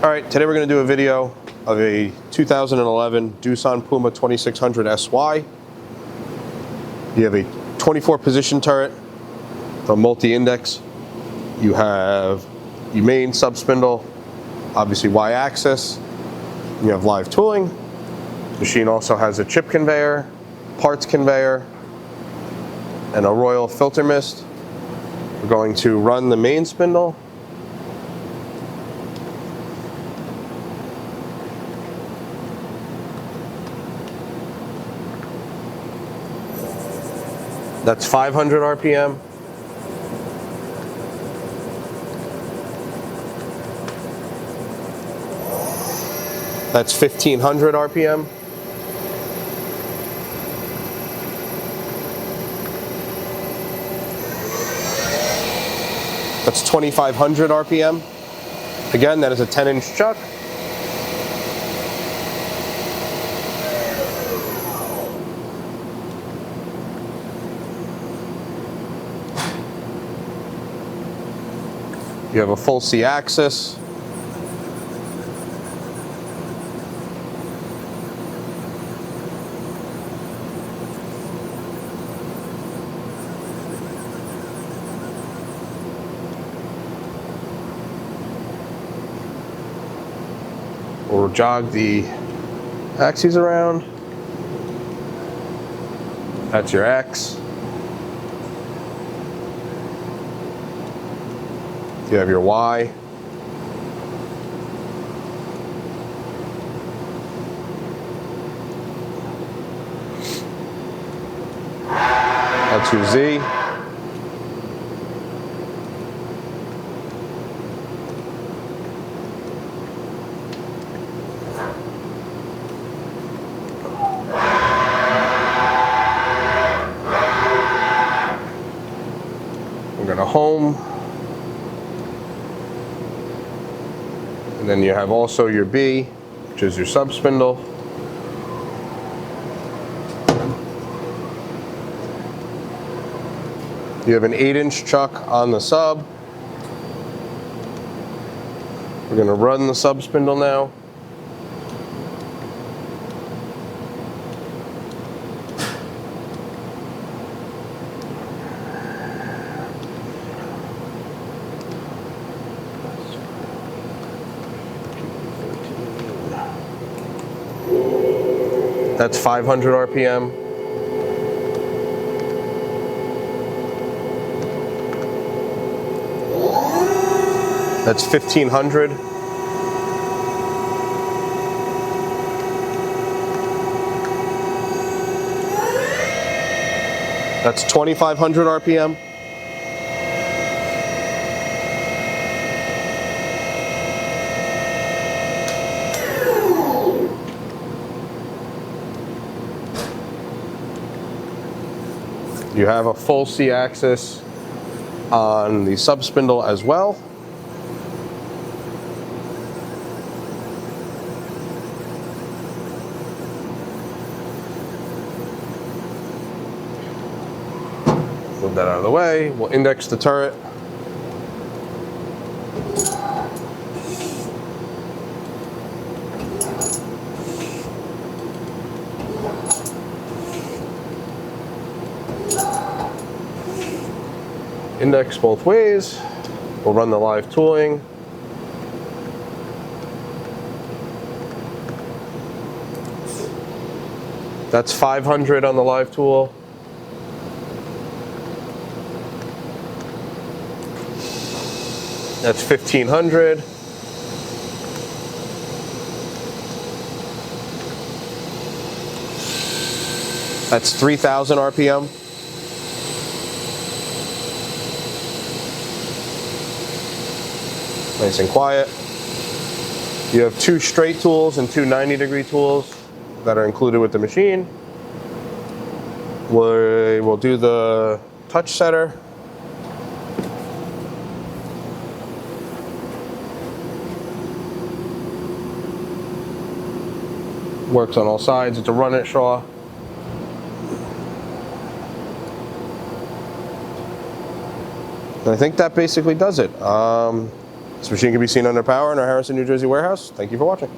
All right, today we're going to do a video of a 2011 Doosan Puma 2600Sy. You have a 24 position turret from multi-index. You have your main subspindle, obviously Y-axis. You have live tooling. The machine also has a chip conveyor, parts conveyor, and a Royal filter mist. We're going to run the main spindle. That's 500 RPM. That's 1500 RPM. That's 2500 RPM. Again, that is a 10-inch chuck. You have a full C axis. We'll jog the axes around. That's your X. You have your Y. That's your Z. We're going to home. And then you have also your B, which is your subspindle. You have an 8-inch chuck on the sub. We're going to run the subspindle now. That's 500 RPM. That's 1500. That's 2500 RPM. You have a full C axis on the subspindle as well. Move that out of the way. We'll index the turret. Index both ways. We'll run the live tooling. That's 500 on the live tool. That's 1500. That's 3000 RPM. Nice and quiet. You have 2 straight tools and 2 90-degree tools that are included with the machine. We'll do the touch setter. Works on all sides. It's a run-it saw. And I think that basically does it. This machine can be seen under power in our Harrison, New Jersey warehouse. Thank you for watching.